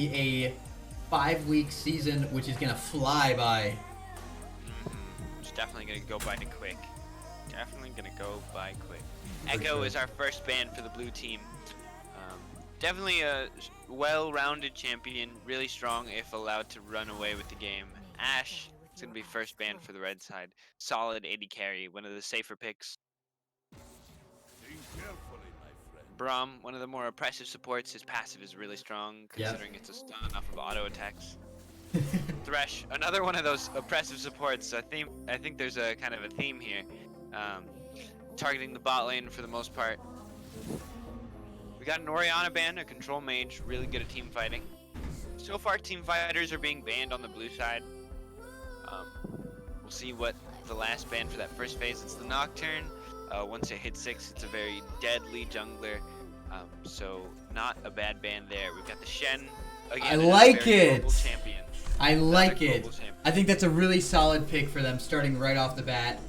A 5-week season, which is gonna fly by. It's definitely gonna go by quick. Definitely gonna go by quick. Echo is our first ban for the blue team. Definitely a well-rounded champion, really strong if allowed to run away with the game. Ashe is gonna be first ban for the red side. Solid AD carry, one of the safer picks. Braum, one of the more oppressive supports. His passive is really strong, considering it's a stun off of auto attacks. Thresh, another one of those oppressive supports. I think there's a kind of a theme here. Targeting the bot lane for the most part. We got an Orianna ban, a control mage, really good at team fighting. So far, team fighters are being banned on the blue side. We'll see what the last ban for that first phase. It's the Nocturne. Once it hits 6, it's a very deadly jungler. So not a bad ban there. We've got the Shen. Again, I like it. Champion. I like it. I think that's a really solid pick for them starting right off the bat.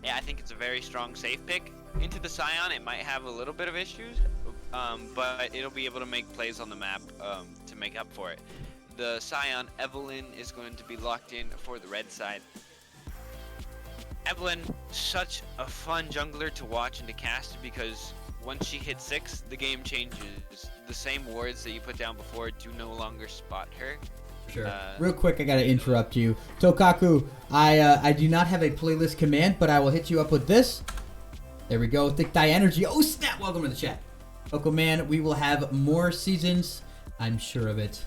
Yeah, I think it's a very strong safe pick. Into the Scion, it might have a little bit of issues, but it'll be able to make plays on the map to make up for it. The Scion, Evelyn, is going to be locked in for the red side. Evelyn, such a fun jungler to watch and to cast because once she hits 6, the game changes. The same wards that you put down before do no longer spot her. Sure. Real quick, I gotta interrupt you. Tokaku, I do not have a playlist command, but I will hit you up with this. There we go. Thick Die Energy. Oh, snap. Welcome to the chat. Coco Man, we will have more seasons. I'm sure of it.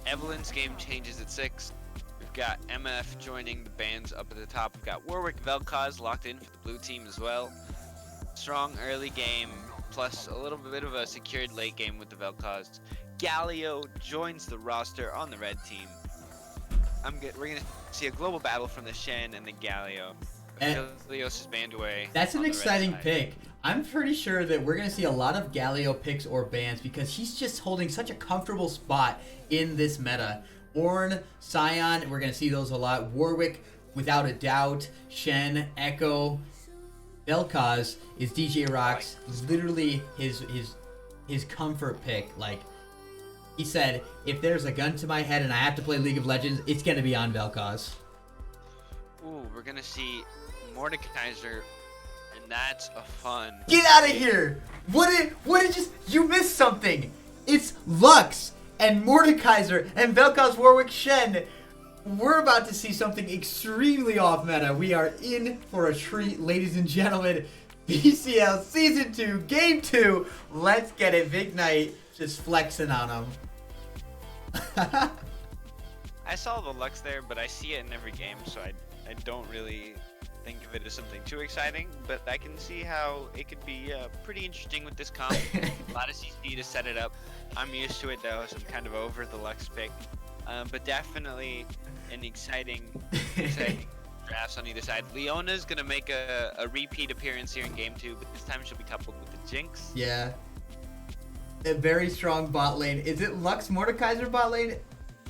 Evelyn's game changes at 6. We've got MF joining the bans up at the top. We've got Warwick Vel'Koz locked in for the blue team as well. Strong early game, plus a little bit of a secured late game with the Vel'Koz. Galio joins the roster on the red team. We're gonna see a global battle from the Shen and the Galio. Leos is banned away. That's an exciting pick. I'm pretty sure that we're going to see a lot of Galio picks or bans because he's just holding such a comfortable spot in this meta. Ornn, Scion, we're going to see those a lot. Warwick, without a doubt. Shen, Echo. Vel'Koz is DJ Rock's literally his comfort pick. Like, he said, if there's a gun to my head and I have to play League of Legends, it's going to be on Vel'Koz. Ooh, we're going to see Mordekaiser, and that's a fun. Get out of here! What did you missed something? It's Lux and Mordekaiser and Vel'Koz Warwick Shen. We're about to see something extremely off meta. We are in for a treat, ladies and gentlemen. VCL Season 2, Game 2. Let's get it. V1GNITE just flexing on them. I saw the Lux there, but I see it in every game, so I don't really think of it as something too exciting, but I can see how it could be pretty interesting with this comp. A lot of CC to set it up. I'm used to it though, so I'm kind of over the Lux pick. But definitely an exciting drafts on either side. Leona's gonna make a repeat appearance here in game 2, but this time she'll be coupled with the Jinx. Yeah. A very strong bot lane. Is it Lux Mordekaiser bot lane?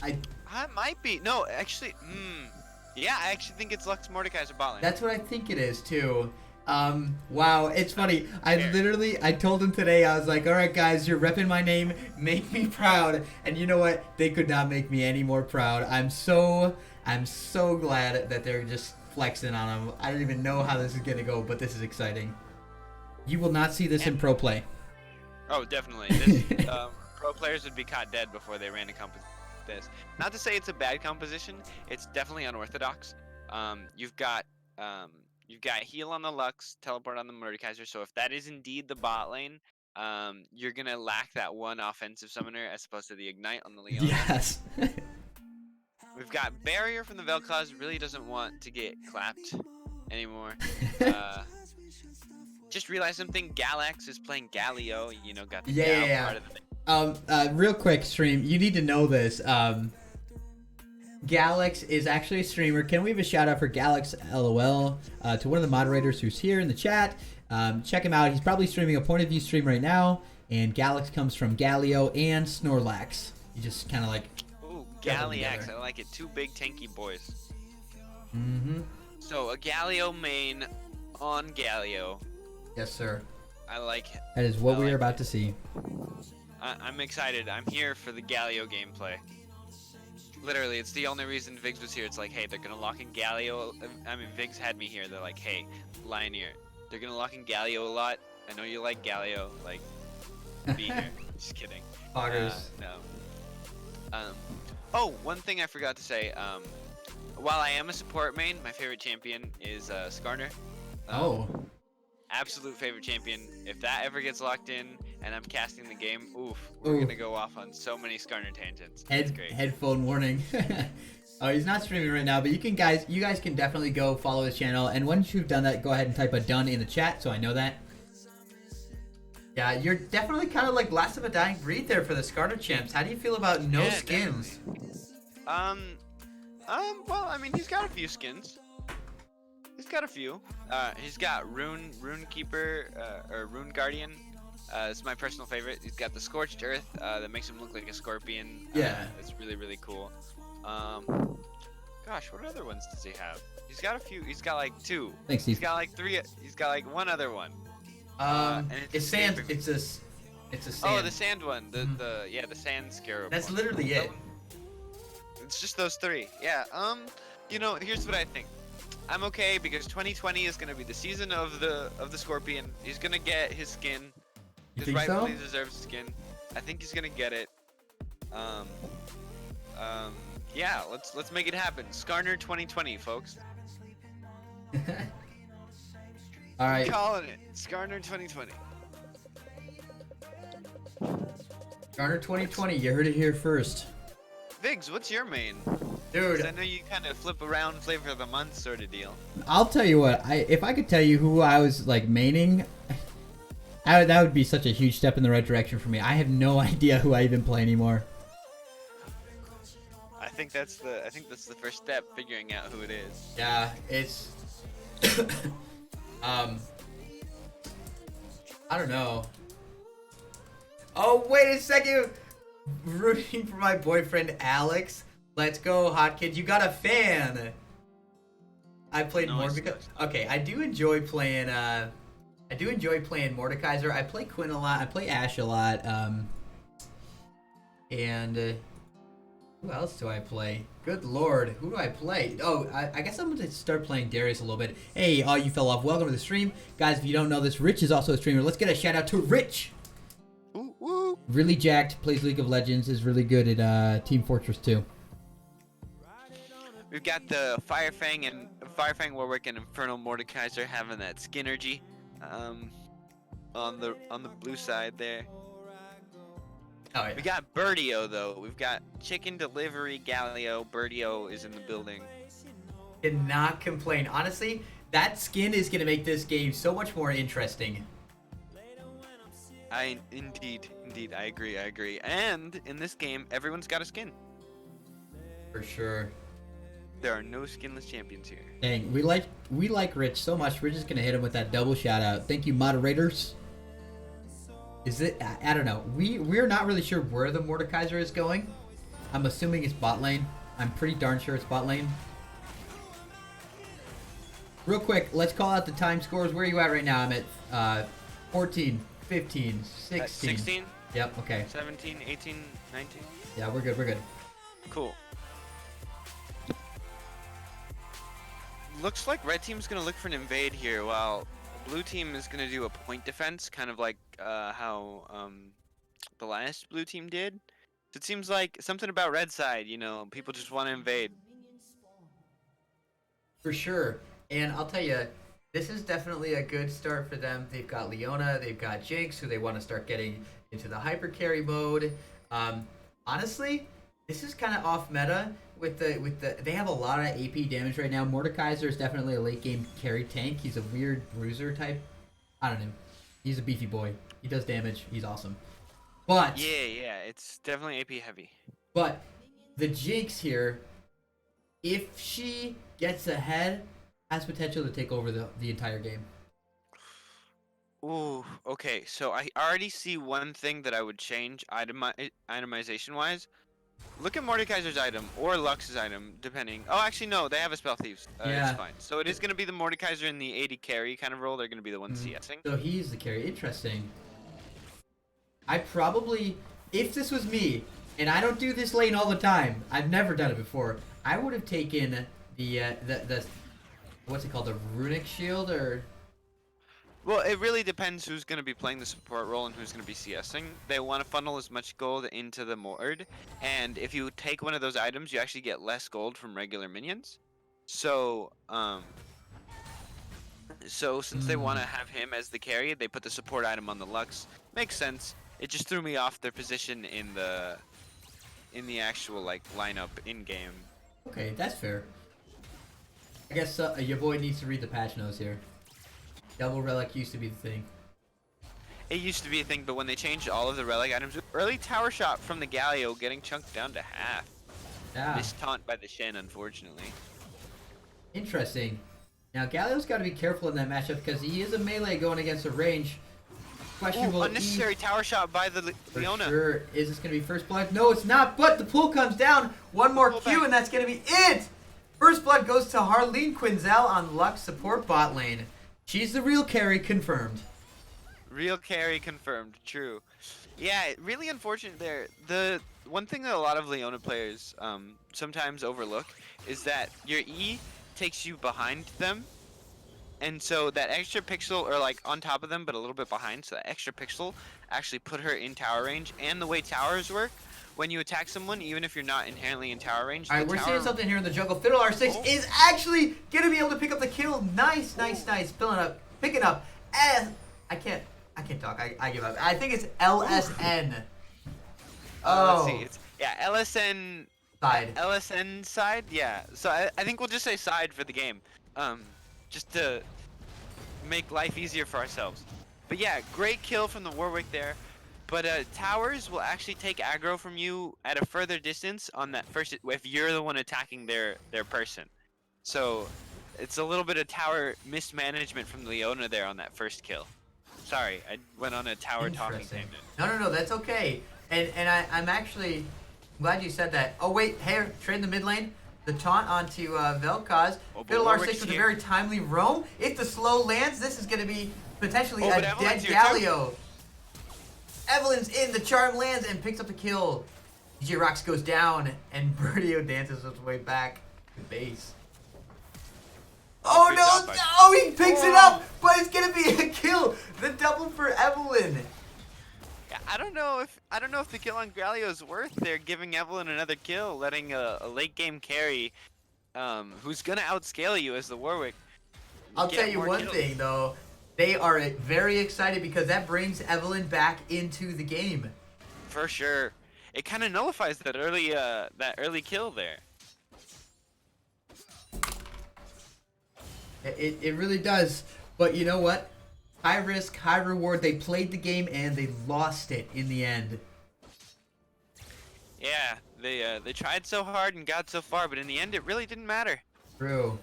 I might be. No, actually, yeah, I actually think it's Lux Mordekaiser bot lane. That's what I think it is too. Wow, it's funny. I told him today, I was like, all right, guys, you're repping my name. Make me proud. And you know what? They could not make me any more proud. I'm so glad that they're just flexing on him. I don't even know how this is going to go, but this is exciting. You will not see this in pro play. Oh, definitely. This, pro players would be caught dead before they ran a comp this. Not to say it's a bad composition. It's definitely unorthodox. You've got heal on the Lux, teleport on the Mordekaiser. So if that is indeed the bot lane, you're gonna lack that one offensive summoner as opposed to the ignite on the Lyonier. Yes. We've got barrier from the Vel'Koz. Really doesn't want to get clapped anymore. Just realized something. Galax is playing Galio. You know, got the Gal part of the thing. Real quick, stream. You need to know this. Galax is actually a streamer. Can we have a shout out for Galax LOL to one of the moderators who's here in the chat? Check him out. He's probably streaming a point of view stream right now. And Galax comes from Galio and Snorlax. He just kind of like. Ooh, Galax. I like it. Two big tanky boys. Mm-hmm. So a Galio main on Galio. Yes, sir. I like it. That is what I we are like about it. to see. I'm excited. I'm here for the Galio gameplay. Literally, it's the only reason Viggs was here. It's like, hey, they're gonna lock in Galio. I mean, Viggs had me here. They're like, hey, Lyonier, they're gonna lock in Galio a lot. I know you like Galio. Like, be here. Just kidding. Poggers. No. Oh, one thing I forgot to say. While I am a support main, my favorite champion is Skarner. Oh. Absolute favorite champion. If that ever gets locked in and I'm casting the game, we're gonna go off on so many Skarner tangents. It's great. Headphone warning. Oh, he's not streaming right now, but you guys can definitely go follow his channel. And once you've done that, go ahead and type a done in the chat so I know that. Yeah, you're definitely kind of like last of a dying breed there for the Skarner champs. How do you feel about no skins? Definitely. Well, I mean, he's got a few skins. He's got a few. He's got Rune Keeper, or Rune Guardian. It's my personal favorite. He's got the Scorched Earth, that makes him look like a scorpion. Yeah. It's really, really cool. Gosh, what other ones does he have? He's got a few. He's got like 2. Thanks, Steve. He's got like 3. He's got like one other one. And it's sand. It's a sand. Oh, the sand one. The sand scarab. That's one. literally it. It's just those 3. Yeah. You know, here's what I think. I'm okay because 2020 is gonna be the season of the Scorpion. He's gonna get his skin. You His think rightfully so? deserved skin. I think he's gonna get it. Yeah. Let's make it happen. Skarner 2020, folks. All right. I'm calling it. Skarner 2020. Garner 2020. You heard it here first. Viggs, what's your main? Dude, 'Cause I know you kind of flip around flavor of the month sort of deal. I'll tell you what. If I could tell you who I was like maining, that would be such a huge step in the right direction for me. I have no idea who I even play anymore. I think that's the first step, figuring out who it is. Yeah, it's I don't know. Oh, wait a second. Rooting for my boyfriend Alex. Let's go, hot kid. You got a fan. I played more because okay, I do enjoy playing Mordekaiser. I play Quinn a lot. I play Ashe a lot. And who else do I play? Good lord, who do I play? Oh, I guess I'm gonna start playing Darius a little bit. Hey, all you fell off. Welcome to the stream, guys. If you don't know this, Rich is also a streamer. Let's get a shout out to Rich. Ooh, woo. Really jacked. Plays League of Legends. Is really good at Team Fortress 2. We've got the Firefang Warwick and Infernal Mordekaiser having that skinergy. On the blue side there. Oh yeah. We got Birdio though. We've got Chicken Delivery Galio. Birdio is in the building. Cannot complain. Honestly, that skin is gonna make this game so much more interesting. Indeed, I agree. And in this game, everyone's got a skin. For sure. There are no skinless champions here. Dang, we like Rich so much. We're just gonna hit him with that double shout out. Thank you, moderators. Is it? I don't know. We're not really sure where the Mordekaiser is going. I'm assuming it's bot lane. I'm pretty darn sure it's bot lane. Real quick, let's call out the time scores. Where are you at right now? I'm at 14, 15, 16. 16? Yep. Okay. 17, 18, 19. Yeah, we're good. Cool. Looks like red team's gonna look for an invade here, while blue team is gonna do a point defense, kind of like how the last blue team did. So it seems like something about red side, you know, people just want to invade. For sure. And I'll tell you, this is definitely a good start for them. They've got Leona, they've got Jinx, who they want to start getting into the hyper carry mode. Honestly, this is kind of off meta. They have a lot of AP damage right now. Mordekaiser is definitely a late game carry tank. He's a weird bruiser type. I don't know. He's a beefy boy. He does damage. He's awesome. But Yeah, it's definitely AP heavy. But the Jinx here, if she gets ahead, has potential to take over the entire game. Ooh, okay. So I already see one thing that I would change itemization wise. Look at Mordekaiser's item or Lux's item, depending. Oh, actually, no, they have a Spell Thieves. Yeah. It's fine. So it is going to be the Mordekaiser in the AD carry kind of role. They're going to be the ones CSing. So he's the carry. Interesting. I probably, if this was me, and I don't do this lane all the time, I've never done it before, I would have taken the what's it called, the runic shield, or... Well, it really depends who's going to be playing the support role and who's going to be CSing. They want to funnel as much gold into the Mord, and if you take one of those items, you actually get less gold from regular minions. So, since they want to have him as the carry, they put the support item on the Lux. Makes sense. It just threw me off their position in the actual like lineup in game. Okay, that's fair. I guess your boy needs to read the patch notes here. Double relic used to be the thing. It used to be a thing, but when they changed all of the relic items, early tower shot from the Galio getting chunked down to half. Yeah. Missed taunt by the Shen, unfortunately. Interesting. Now Galio's got to be careful in that matchup because he is a melee going against a range. Questionable. Ooh, unnecessary tower shot by the Leona. Sure. Is this going to be first blood? No, it's not, but the pull comes down. One more Q, and that's going to be it. First blood goes to Harleen Quinzel on Lux support bot lane. She's the real carry, confirmed. Real carry confirmed, true. Yeah, really unfortunate there. The one thing that a lot of Leona players sometimes overlook is that your E takes you behind them. And so that extra pixel, or like on top of them, but a little bit behind, so that extra pixel actually put her in tower range. And the way towers work, when you attack someone, even if you're not inherently in tower range. Alright, we're seeing something here in the jungle. Fiddle R6 is actually going to be able to pick up the kill. Nice, nice, nice. Picking up. I can't talk. I give up. I think it's LSN. Let's see. It's, yeah, LSN. Side. LSN side? Yeah. So I think we'll just say side for the game. Just to make life easier for ourselves. But yeah, great kill from the Warwick there. But towers will actually take aggro from you at a further distance on that first, if you're the one attacking their person. So it's a little bit of tower mismanagement from Leona there on that first kill. Sorry, I went on a tower talking tangent. No, that's okay. And I'm actually glad you said that. Oh wait, hey, trade the mid lane. The taunt onto Vel'Koz. Fiddle R6 with a very timely roam. If the slow lands, this is going to be potentially a dead Galio. Evelyn's in, the charm lands and picks up the kill. DJ Rocks goes down and Birdio dances his way back to base. Oh no! Oh, he picks it up, but it's going to be a kill. The double for Evelyn. Yeah, I don't know if the kill on Galio is worth there, giving Evelyn another kill, letting a late game carry, who's gonna outscale you as the Warwick. I'll tell you one thing though, they are very excited because that brings Evelyn back into the game. For sure, it kind of nullifies that early kill there. It really does, but you know what? High risk, high reward. They played the game and they lost it in the end. Yeah, they tried so hard and got so far, but in the end, it really didn't matter. True.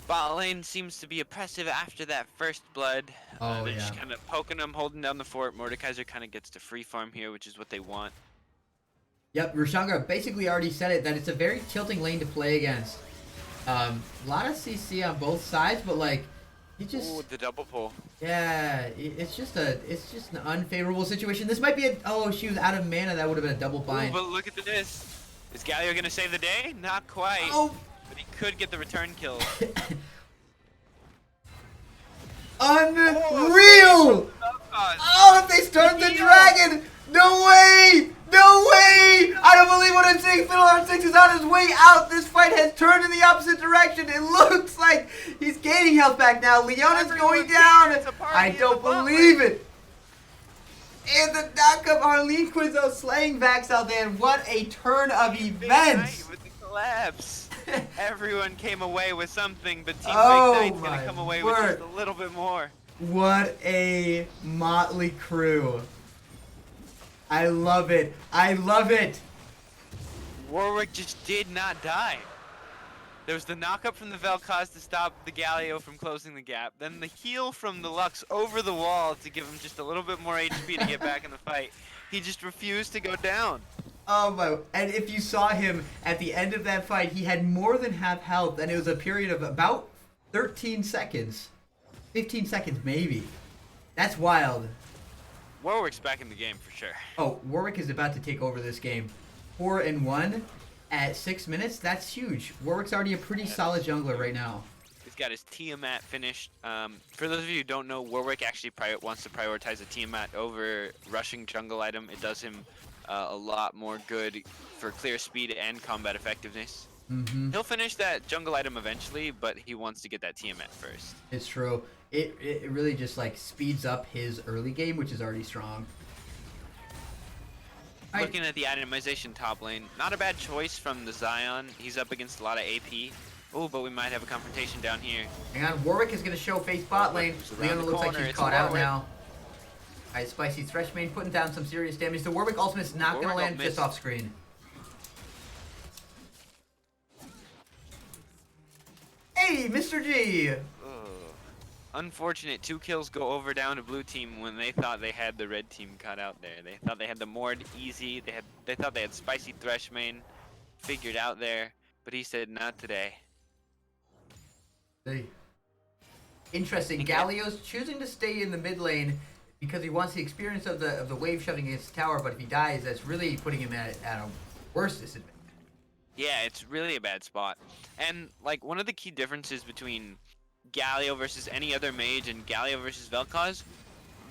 Bot lane seems to be oppressive after that first blood. Oh, they're yeah. just kind of poking them, holding down the fort. Mordekaiser kind of gets to free farm here, which is what they want. Yep, Rashanga basically already said it, that it's a very tilting lane to play against. A lot of CC on both sides, but like, you just... Ooh, the double pull. Yeah, it's just an unfavorable situation. This might be a... Oh, she was out of mana. That would have been a double bind. Ooh, but look at this. Is Galio going to save the day? Not quite. Oh! But he could get the return kill. Unreal! Oh, if they start the dragon! No way! No way! I don't believe what I'm saying. Fiddle R6 is on his way out. This fight has turned in the opposite direction. It looks like he's gaining health back now. Leona's going down. I don't believe it. And the knockup Harleen Quinzel slaying Vax out there. What a turn of events. With the collapse. Everyone came away with something, but Team Oh Big Knight's going to come away with just a little bit more. What a motley crew. I love it. I love it. Warwick just did not die. There was the knock-up from the Vel'Koz to stop the Galio from closing the gap. Then the heal from the Lux over the wall to give him just a little bit more HP to get back in the fight. He just refused to go down. Oh my, and if you saw him at the end of that fight, he had more than half health, and it was a period of about 13 seconds. 15 seconds, maybe. That's wild. Warwick's back in the game for sure. Oh, Warwick is about to take over this game. 4-1 at 6 minutes. That's huge. Warwick's already a pretty solid jungler right now. He's got his Tiamat finished. For those of you who don't know, Warwick actually wants to prioritize a Tiamat over rushing jungle item. It does him a lot more good for clear speed and combat effectiveness. He'll finish that jungle item eventually, but he wants to get that Tiamat first. It's true. It really just like speeds up his early game, which is already strong. Looking at the itemization top lane, not a bad choice from the Zion. He's up against a lot of AP. Oh, but we might have a confrontation down here. Hang on, Warwick is going to show face bot lane. Leona looks like she's caught out now. Alright, Spicy Thresh putting down some serious damage. The Warwick ultimate's not going to land just off screen. Hey, Mr. G! Unfortunate, 2 kills go over down to blue team when they thought they had the red team cut out there. They thought they had the Mord easy. They thought they had Spicy Thresh figured out there, but he said not today. Hey. Interesting. Galio's choosing to stay in the mid lane because he wants the experience of the wave shoving against the tower, but if he dies, that's really putting him at a worse disadvantage. Yeah, it's really a bad spot. And like one of the key differences between Galio versus any other mage and Galio versus Vel'Koz,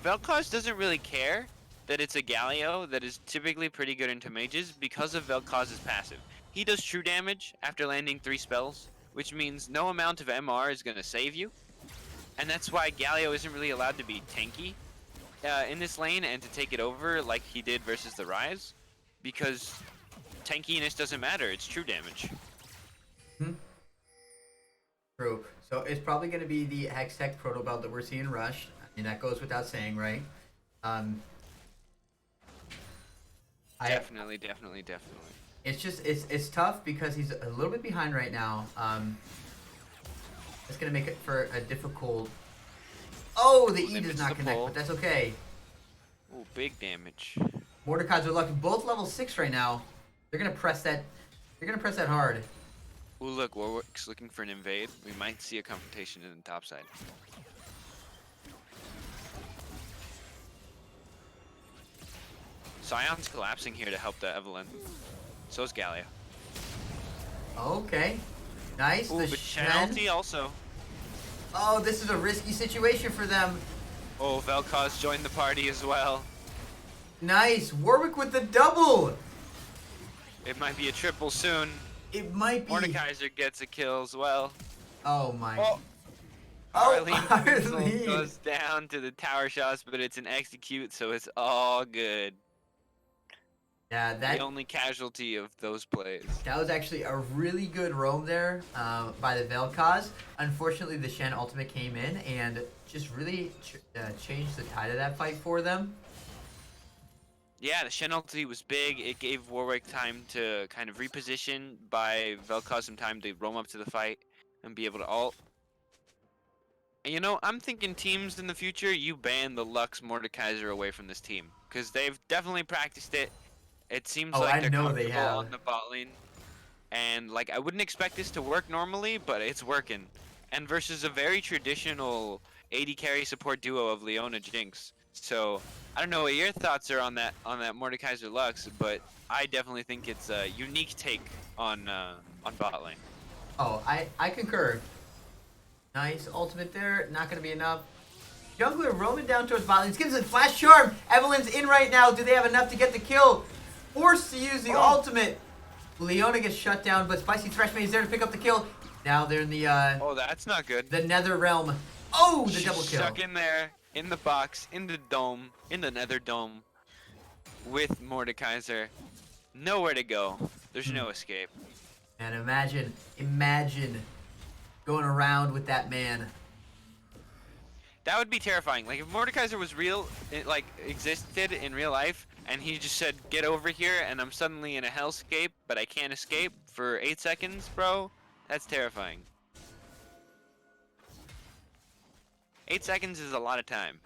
Vel'Koz doesn't really care that it's a Galio that is typically pretty good into mages because of Vel'Koz's passive. He does true damage after landing 3 spells, which means no amount of MR is going to save you. And that's why Galio isn't really allowed to be tanky in this lane and to take it over like he did versus the Rise, because tankiness doesn't matter, it's true damage. True. So it's probably going to be the Hextech Proto Belt that we're seeing rushed. I mean, that goes without saying, right? Definitely. It's just, it's tough because he's a little bit behind right now. It's going to make it for a difficult... Oh, the E does not connect, but that's okay. Oh, big damage. Mordekaiser are lucky. Both level 6 right now. They're going to press that... They're going to press that hard. Ooh, look, Warwick's looking for an invade. We might see a confrontation in the top side. Sion's collapsing here to help the Evelynn. So's Galio. Okay. Nice. Ooh, the but Shen. penalty also. Oh, this is a risky situation for them. Oh, Vel'Koz joined the party as well. Nice. Warwick with the double. It might be a triple soon. It might be. Mordekaiser gets a kill as well. Oh my. Oh, Arlene goes down to the tower shots, but it's an execute, so it's all good. Yeah, The only casualty of those plays. that was actually a really good roam there by the Vel'Koz. Unfortunately, the Shen ultimate came in and just really changed the tide of that fight for them. Yeah, the Shen ulti was big. It gave Warwick time to kind of reposition, by Vel'Koz some time to roam up to the fight and be able to ult. And you know, I'm thinking teams in the future, you ban the Lux Mordekaiser away from this team, because they've definitely practiced it. It seems like they're comfortable on the bot lane. And like, I wouldn't expect this to work normally, but it's working. And versus a very traditional AD carry support duo of Leona Jinx. So I don't know what your thoughts are on that Mordekaiser Lux, but I definitely think it's a unique take on bot lane. Oh, I concur. Nice ultimate there. Not going to be enough. Jungler roaming down towards bot lane. Gives a flash charm. Evelyn's in right now. Do they have enough to get the kill? Forced to use the ultimate. Leona gets shut down, but Spicy Threshman is there to pick up the kill. Now they're in the oh, that's not good. The Nether Realm. Oh, the She's double kill. Stuck in there, in the box, in the dome, in the Nether Dome, with Mordekaiser. Nowhere to go. There's no escape. And imagine going around with that man. That would be terrifying. Like if Mordekaiser was real, like existed in real life, and he just said, "Get over here," and I'm suddenly in a hellscape, but I can't escape for 8 seconds, bro. That's terrifying. 8 seconds is a lot of time.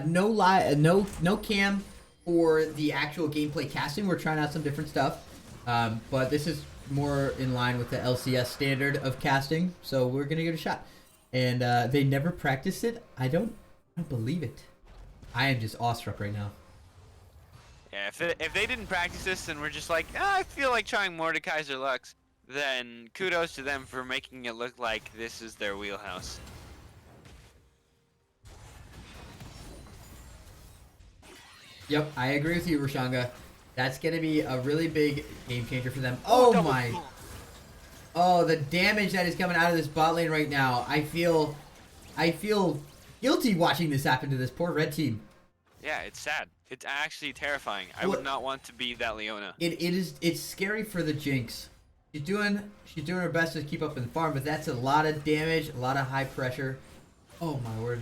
No cam for the actual gameplay casting. We're trying out some different stuff, but this is more in line with the LCS standard of casting. So we're gonna give it a shot. And they never practiced it. I don't believe it. I am just awestruck right now. Yeah, if they didn't practice this and we're just like, I feel like trying Mordekaiser or Lux, then kudos to them for making it look like this is their wheelhouse. Yep, I agree with you, Rashanga. That's gonna be a really big game changer for them. Oh my! Oh, the damage that is coming out of this bot lane right now. I feel guilty watching this happen to this poor red team. Yeah, it's sad. It's actually terrifying. I would not want to be that Leona. It's scary for the Jinx. She's doing her best to keep up in the farm, but that's a lot of damage, a lot of high pressure. Oh my word.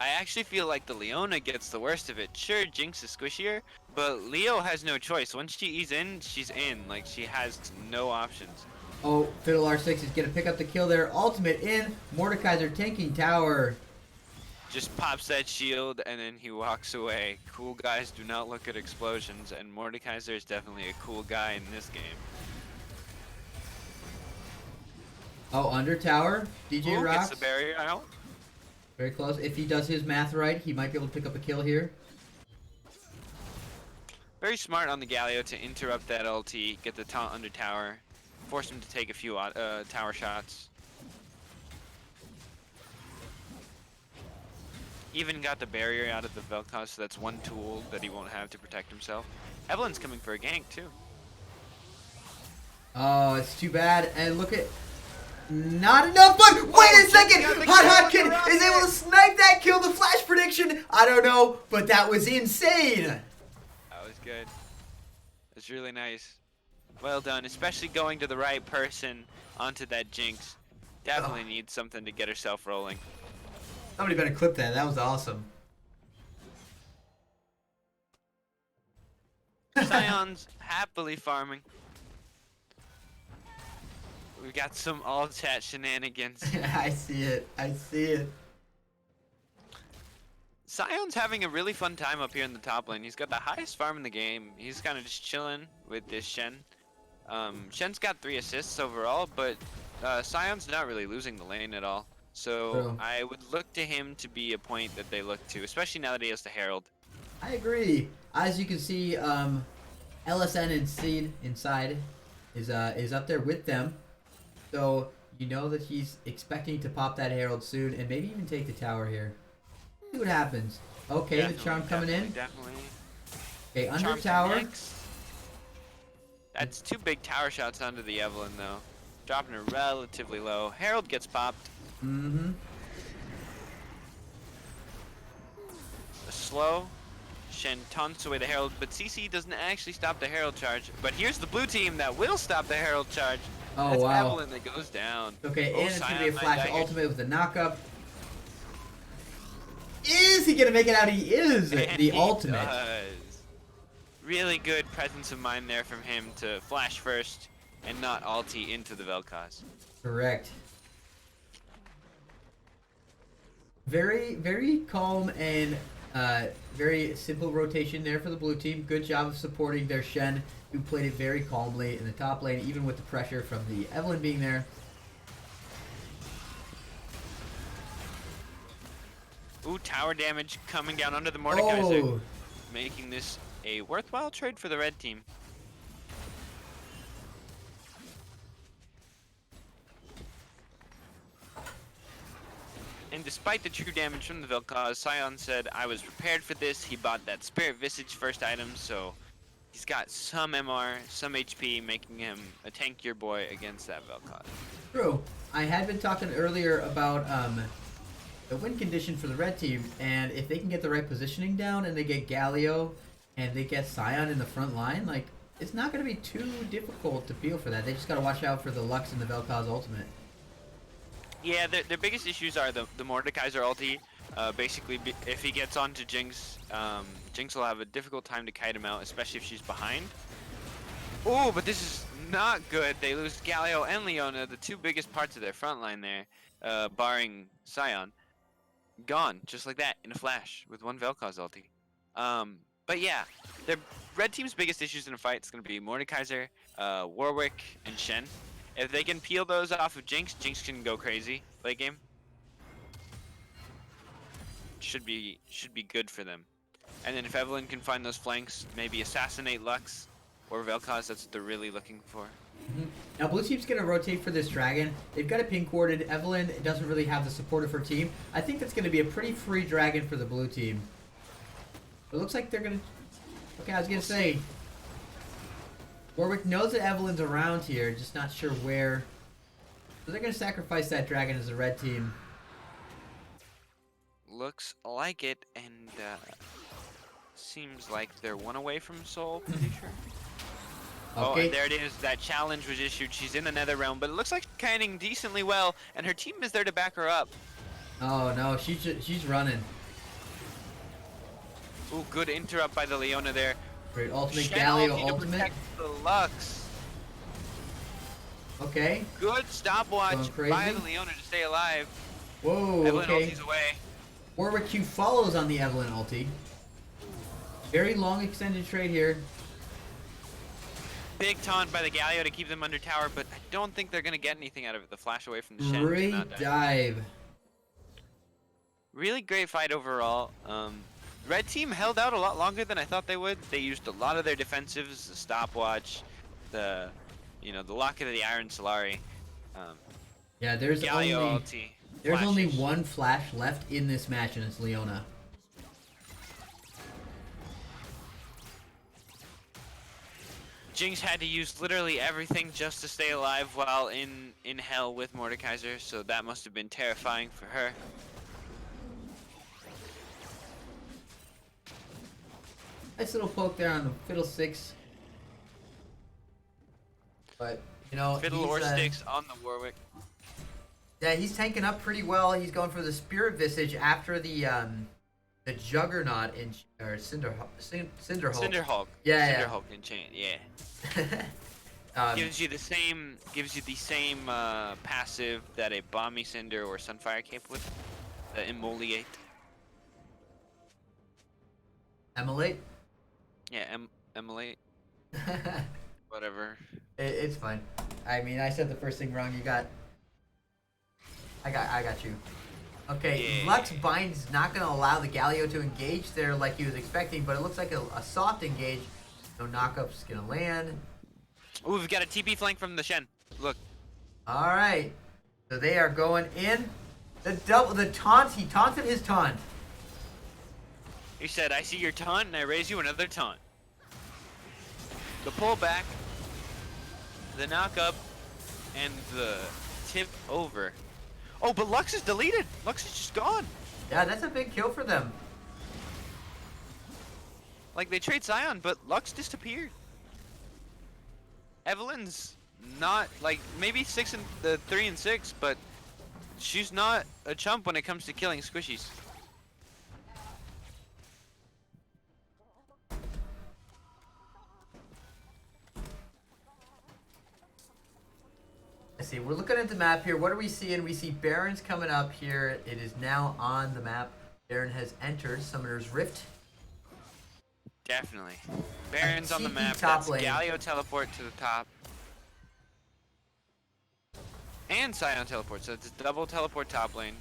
I actually feel like the Leona gets the worst of it. Sure, Jinx is squishier, but Leo has no choice. Once she's in, she's in. Like, she has no options. Oh, Fiddle R6 is going to pick up the kill there. Ultimate in. Mordekaiser tanking tower. Just pops that shield, and then he walks away. Cool guys do not look at explosions, and Mordekaiser is definitely a cool guy in this game. Oh, under tower. DJ Rocks. Gets the barrier out. Very close. If he does his math right, he might be able to pick up a kill here. Very smart on the Galio to interrupt that ulti, get the taunt under tower, force him to take a few tower shots. Even got the barrier out of the Vel'Koz, so that's one tool that he won't have to protect himself. Evelyn's coming for a gank too. Oh, it's too bad. And look at... Not enough, but wait a second! Hot Kid is able to snipe that kill, the flash prediction! I don't know, but that was insane! That was good. That's really nice. Well done, especially going to the right person onto that Jinx. Definitely needs something to get herself rolling. Somebody better clip that, that was awesome. Scion's happily farming. We got some all chat shenanigans. I see it. I see it. Scion's having a really fun time up here in the top lane. He's got the highest farm in the game. He's kind of just chilling with this Shen. Shen's got 3 assists overall, but Scion's not really losing the lane at all. So I would look to him to be a point that they look to, especially now that he has the Herald. I agree. As you can see, LSN and Seed inside is up there with them. So you know that he's expecting to pop that Herald soon and maybe even take the tower here. See what happens. Okay, definitely, the charm coming in. Definitely. Okay, under Charm tower. Connects. That's 2 big tower shots onto the Evelyn though. Dropping her relatively low. Herald gets popped. Mm-hmm. A slow. Shen taunts away the Herald, but CC doesn't actually stop the Herald charge. But here's the blue team that will stop the Herald charge. Oh, that's wow. Evelyn that goes down. Okay, oh, and it's going to be a flash dagger. ultimate with the knockup. Is he going to make it out? He is And the he ultimate. Does. Really good presence of mind there from him to flash first and not ulti into the Vel'Koz. Correct. Very, very calm and very simple rotation there for the blue team. Good job of supporting their Shen, who played it very calmly in the top lane, even with the pressure from the Evelyn being there. Ooh, tower damage coming down under the Mordekaiser, Oh. making this a worthwhile trade for the red team. And despite the true damage from the Vel'Koz, Scion said, I was prepared for this. He bought that Spirit Visage first item, so he's got some MR, some HP, making him a tankier boy against that Vel'Koz. True. I had been talking earlier about the win condition for the red team, and if they can get the right positioning down and they get Galio and they get Scion in the front line, like, it's not going to be too difficult to feel for that. They just got to watch out for the Lux and the Vel'Koz ultimate. Yeah, their biggest issues are the Mordekaiser ulti. Basically, if he gets onto Jinx, Jinx will have a difficult time to kite him out, especially if she's behind. Oh, but this is not good. They lose Galio and Leona, the two biggest parts of their front line there, barring Sion. Gone, just like that, in a flash, with one Vel'Koz ulti. But yeah, their red team's biggest issues in a fight is going to be Mordekaiser, Warwick, and Shen. If they can peel those off of Jinx, Jinx can go crazy late game. Should be good for them. And then if Evelyn can find those flanks, maybe assassinate Lux or Vel'Koz, that's what they're really looking for. Now blue team's gonna rotate for this dragon. They've got a pink warded. Evelyn doesn't really have the support of her team. I think that's gonna be a pretty free dragon for the blue team. It looks like they're gonna. Okay, I was gonna say. Warwick knows that Evelyn's around here, just not sure where. So they're gonna sacrifice that dragon as the red team. Looks like it, and seems like they're one away from Soul, pretty sure. Oh, Okay. and there it is. That challenge was issued. She's in the Nether Realm, but it looks like she's kiting decently well, and her team is there to back her up. Oh no, she's running. Ooh, good interrupt by the Leona there. Great ultimate Shen Galio ulti to ultimate. protect the Lux. Okay. Good stopwatch Going crazy. by the Leona to stay alive. Whoa. Evelyn Okay. ulti's away. Warwick Q follows on the Evelyn ulti. Very long extended trade here. Big taunt by the Galio to keep them under tower, but I don't think they're going to get anything out of it. The flash away from the Shen. Great cannot die. dive. Really great fight overall. Red team held out a lot longer than I thought they would. They used a lot of their defensives, the stopwatch, the locket of the Iron Solari. Yeah, there's Galio only ulti. there's only flashes. one flash left in this match, and it's Leona. Jinx had to use literally everything just to stay alive while in hell with Mordekaiser, so that must have been terrifying for her. Nice little poke there on the Fiddlesticks. But, you know, Fiddle or sticks on the Warwick. yeah, he's tanking up pretty well. He's going for the Spirit Visage after the Juggernaut in or Cinderhulk. Cinderhulk. Yeah, yeah. Cinderhulk enchant, yeah. Gives you the same passive that a Bomby Cinder or Sunfire Cape would. The Immoliate. Emulate? Yeah, Immolate. Whatever. It's fine. I mean, I said the first thing wrong. I got you. Okay, Yeah. Lux Bind's not going to allow the Galio to engage there like he was expecting, but it looks like a soft engage. No knockup's going to land. Ooh, we've got a TP flank from the Shen. Look. All right. So they are going in. The taunt, he taunted his taunt. He said, I see your taunt and I raise you another taunt. The pullback, the knockup, and the tip over. Oh, but Lux is deleted. Lux is just gone. Yeah, that's a big kill for them. Like, they trade Sion, but Lux disappeared. Evelyn's not, like, maybe 3 and 6, but she's not a chump when it comes to killing squishies. Let's see, we're looking at the map here. What are we seeing? We see Baron's coming up here. It is now on the map. Baron has entered Summoner's Rift. Definitely. Baron's on the cheeky map. top That's lane. Galio teleport to the top. And Sion teleport, so it's a double teleport top lane.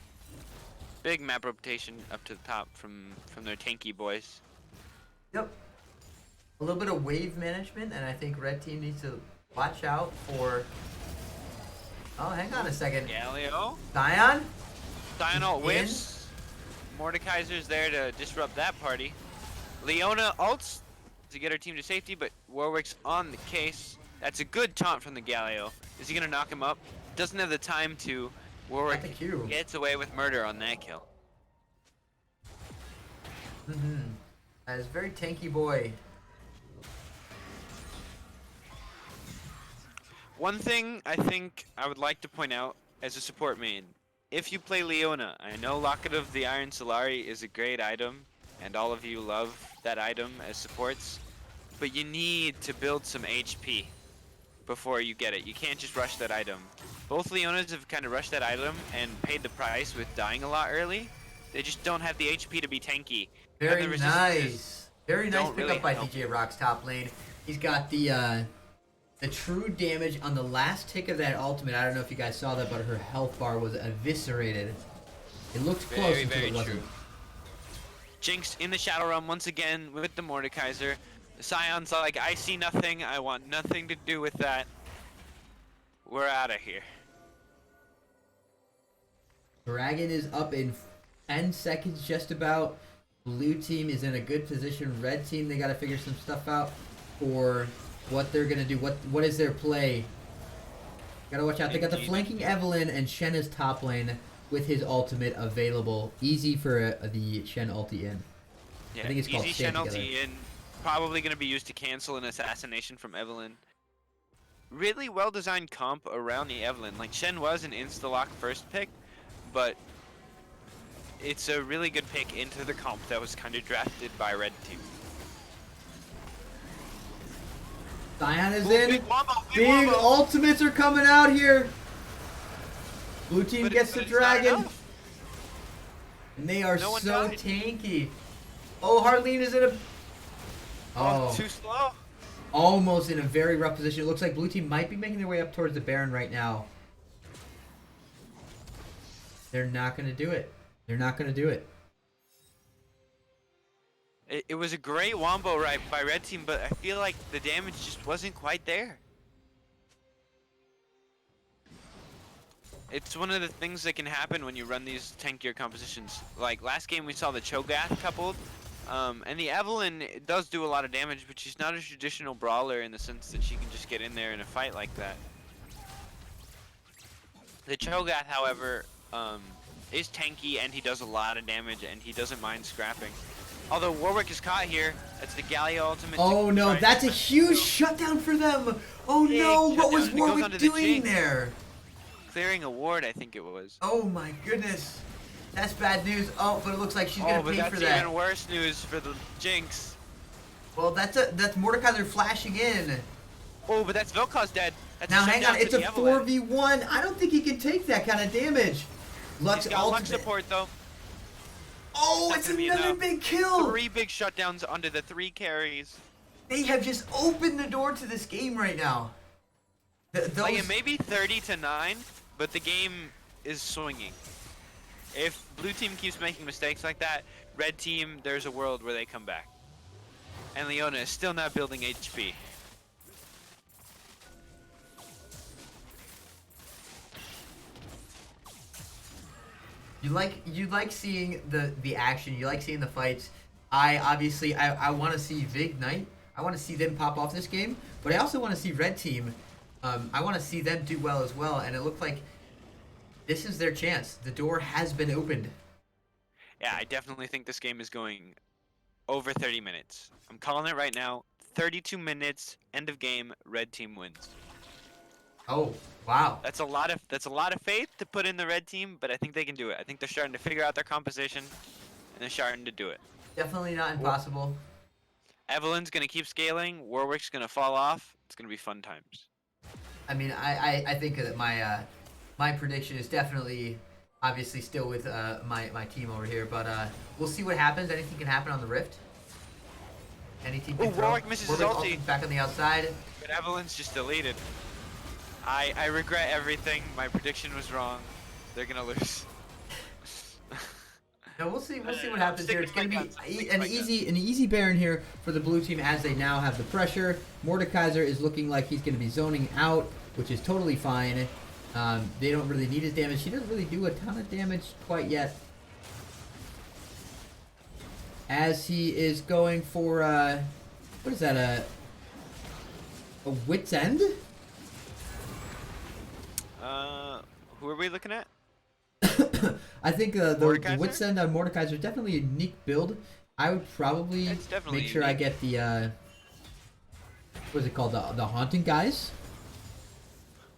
Big map rotation up to the top from their tanky boys. Yep. A little bit of wave management, and I think Red Team needs to watch out for... Oh, hang on a second. Galio. Sion? Sion ult In? whiffs. Mordekaiser's there to disrupt that party. Leona ults to get her team to safety, but Warwick's on the case. That's a good taunt from the Galio. Is he gonna knock him up? Doesn't have the time to. Warwick Got the Q. gets away with murder on that kill. That is very tanky boy. One thing I think I would like to point out as a support main, if you play Leona, I know Locket of the Iron Solari is a great item, and all of you love that item as supports, but you need to build some HP. before you get it. You can't just rush that item. Both Leonas have kind of rushed that item and paid the price with dying a lot early. They just don't have the HP to be tanky. Very nice. Very nice pickup really by help. DJ Rock's top lane. He's got the true damage on the last tick of that ultimate. I don't know if you guys saw that, but her health bar was eviscerated. It looked close Very, until very it wasn't. true. Jinx in the Shadow Realm once again with the Mordekaiser. Scion's like, I see nothing. I want nothing to do with that. We're out of here. Dragon is up in 10 seconds just about. Blue team is in a good position. Red team, they got to figure some stuff out for what they're going to do. What is their play? Got to watch out. They got the flanking Evelynn and Shen is top lane with his ultimate available. Easy for the Shen ulti in. Yeah, I think it's called easy Stand Shen Together. ulti in. Probably going to be used to cancel an assassination from Evelynn. Really well-designed comp around the Evelynn. Like, Shen was an insta-lock first pick, but it's a really good pick into the comp that was kind of drafted by Red Team. Scion is Ooh, in. big wombo, Big wombo. ultimates are coming out here. Blue team But gets the it's not dragon. enough. And they are No one so died. tanky. Oh, Harleen is in a... Oh, Oh, too slow. almost in a very rough position. It looks like blue team might be making their way up towards the Baron right now. They're not going to do it. They're not going to do it. It was a great wombo right by Red Team, but I feel like the damage just wasn't quite there. It's one of the things that can happen when you run these tankier compositions. Like last game we saw the Cho'Gath coupled, and the Evelynn does do a lot of damage, but she's not a traditional brawler in the sense that she can just get in there in a fight like that. The Cho'Gath, however, is tanky and he does a lot of damage and he doesn't mind scrapping. Although Warwick is caught here, that's the Galio ultimate. Oh no, Try that's a and- huge shutdown for them. Oh Big no, what was shutdown. It goes Warwick onto the doing Jinx. there? Clearing a ward, I think it was. Oh my goodness. That's bad news. Oh, but it looks like she's Oh, going to but pay that's for that. even worse news for the Jinx. Well, that's Mordekaiser flashing in. Oh, but that's Vel'Koz dead. That's Now a hang shutdown on, to it's a the Evelynn. 4v1. I don't think he can take that kind of damage. Lux He's got Lux ultimate. support though. Oh, That's it's gonna be another enough. big kill. 3 big shutdowns under the 3 carries. They have just opened the door to this game right now. Like it may be 30-9, but the game is swinging. If blue team keeps making mistakes like that, red team, there's a world where they come back. And Leona is still not building HP. You like seeing the action. You like seeing the fights. I want to see V1GNITE. I want to see them pop off this game, but I also want to see red team. I want to see them do well as well. And it looked like this is their chance. The door has been opened. Yeah, I definitely think this game is going over 30 minutes. I'm calling it right now. 32 minutes, end of game, red team wins. Oh wow! That's a lot of faith to put in the red team, but I think they can do it. I think they're starting to figure out their composition, and they're starting to do it. Definitely not impossible. Evelynn's gonna keep scaling. Warwick's gonna fall off. It's gonna be fun times. I mean, I think that my prediction is definitely obviously still with my team over here, but we'll see what happens. Anything can happen on the Rift. Any team can Ooh, throw. Warwick misses his ulti. ulti's back on the outside. But Evelynn's just deleted. I regret everything. My prediction was wrong. They're gonna lose. No, we'll see. We'll see what I'm happens here. It's sticking gonna to my be guns. an easy Baron here for the blue team as they now have the pressure. Mordekaiser is looking like he's gonna be zoning out, which is totally fine. They don't really need his damage. He doesn't really do a ton of damage quite yet. As he is going for what is that? A wit's end? Who are we looking at? I think the Mordekaiser? wit's end on Mordekaiser is definitely a unique build. I would probably It's definitely make sure I unique. get the what is it called? The haunting guys.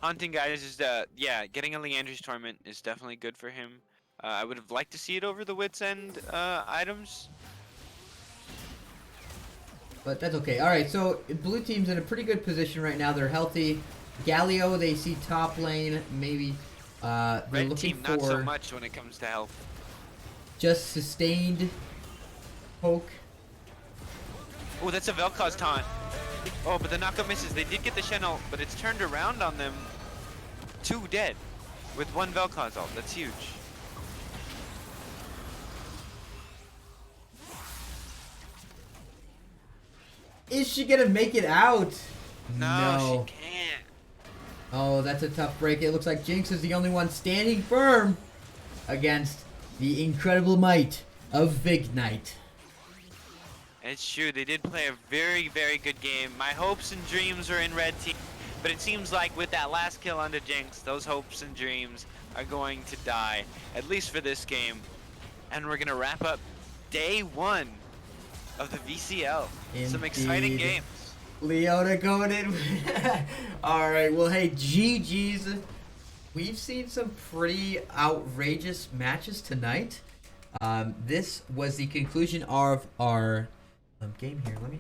Hunting guys is yeah, getting a Leander's tournament is definitely good for him. I would have liked to see it over the Wits End items. But that's okay. All right, so blue team's in a pretty good position right now. They're healthy. Galio, they see top lane, maybe they're Red looking team for not so much when it comes to health. just sustained poke. Oh, that's a Vel'Koz taunt. Oh, but the knockup misses. They did get the Shen ult, but it's turned around on them. 2 dead with 1 Vel'Koz ult. That's huge. Is she gonna make it out? No, she can't. Oh, that's a tough break. It looks like Jinx is the only one standing firm against the incredible might of V1GNITE. It's true. They did play a very, very good game. My hopes and dreams are in red team, but it seems like with that last kill onto Jinx, those hopes and dreams are going to die, at least for this game. And we're gonna wrap up day 1 of the VCL. Some exciting Indeed. games. Leona going in. Alright, well, hey, GG's. We've seen some pretty outrageous matches tonight. This was the conclusion of our game here. Let me